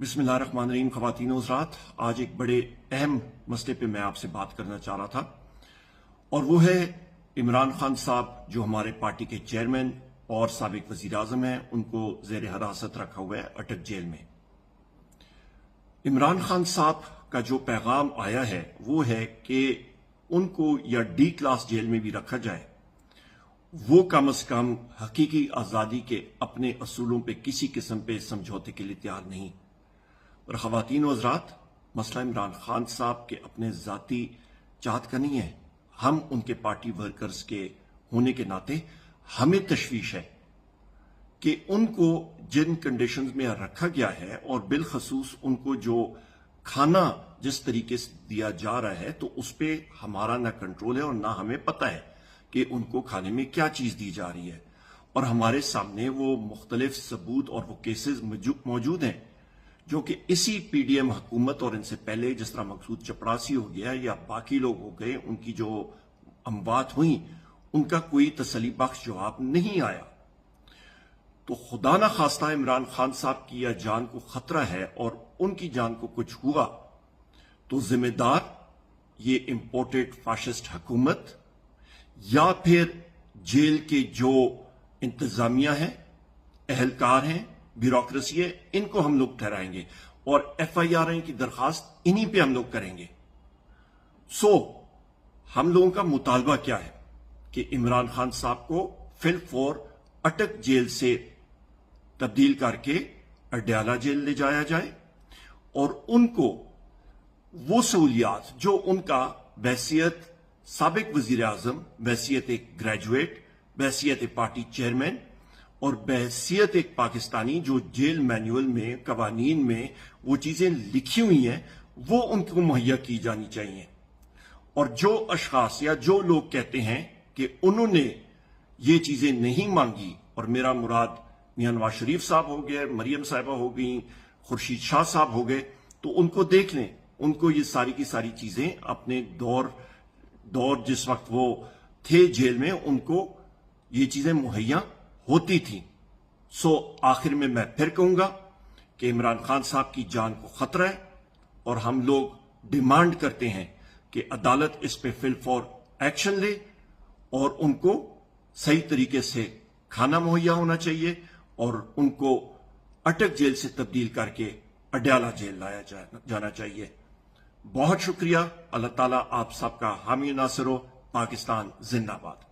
बिस्मिल्लाहिर्रहमानिर्रहीम। ख़वातीन और हज़रात, आज एक बड़े अहम मसले पे मैं आपसे बात करना चाह रहा था और वो है इमरान खान साहब जो हमारे पार्टी के चेयरमैन और साबिक वज़ीर आज़म हैं, उनको ज़ेर हिरासत रखा हुआ है अटक जेल में। इमरान खान साहब का जो पैगाम आया है वो है कि उनको या डी क्लास जेल में भी रखा जाए, वो कम से कम हकीकी आज़ादी के अपने असूलों पे किसी किस्म पे समझौते के लिए तैयार नहीं। और ख़वातीन और हज़रात, मसला इमरान खान साहब के अपने ज़ाती चाहत का नहीं है। हम उनके पार्टी वर्कर्स के होने के नाते हमें तशवीश है कि उनको जिन कंडीशंस में रखा गया है और बिलखसूस उनको जो खाना जिस तरीके से दिया जा रहा है, तो उस पर हमारा ना कंट्रोल है और ना हमें पता है कि उनको खाने में क्या चीज़ दी जा रही है। और हमारे सामने वो मुख्तलिफ सबूत और वो केसेस मौजूद हैं जो कि इसी पीडीएम हुकूमत और इनसे पहले जिस तरह मकसूद चपरासी हो गया या बाकी लोग हो गए, उनकी जो अमवात हुई उनका कोई तसली बख्श जवाब नहीं आया। तो खुदा ना खास्ता इमरान खान साहब की या जान को खतरा है और उनकी जान को कुछ हुआ तो जिम्मेदार ये इंपोर्टेड फाशिस्ट हुकूमत या फिर जेल के जो इंतजामिया है, अहलकार हैं, ब्यूरोक्रेसी है, इनको हम लोग ठहराएंगे और एफआईआर की दरखास्त इन्हीं पे हम लोग करेंगे। हम लोगों का मुतालबा क्या है कि इमरान खान साहब को फिलफौर अटक जेल से तब्दील करके अडयाला जेल ले जाया जाए और उनको वो सहूलियात जो उनका बैसियत साबिक वजीर आजम, बैसियत एक ग्रेजुएट, बैसियत एक पार्टी चेयरमैन और बैसियत एक पाकिस्तानी जो जेल मैनुअल में कवानीन में वो चीजें लिखी हुई हैं, वो उनको मुहैया की जानी चाहिए। और जो अशखास या जो लोग कहते हैं कि उन्होंने ये चीजें नहीं मांगी, और मेरा मुराद मियां नवाज शरीफ साहब हो गए, मरियम साहिबा हो गई, खुर्शीद शाह साहब हो गए, तो उनको देख लें। उनको ये सारी की सारी चीजें अपने दौर जिस वक्त वो थे जेल में, उनको ये चीजें मुहैया होती थी। आखिर में मैं फिर कहूंगा कि इमरान खान साहब की जान को खतरा है और हम लोग डिमांड करते हैं कि अदालत इस पे फिलफौर एक्शन ले और उनको सही तरीके से खाना मुहैया होना चाहिए और उनको अटक जेल से तब्दील करके अडयाला जेल लाया जाना चाहिए। बहुत शुक्रिया। अल्लाह ताला आप सबका हामी नासिर हो। पाकिस्तान जिंदाबाद।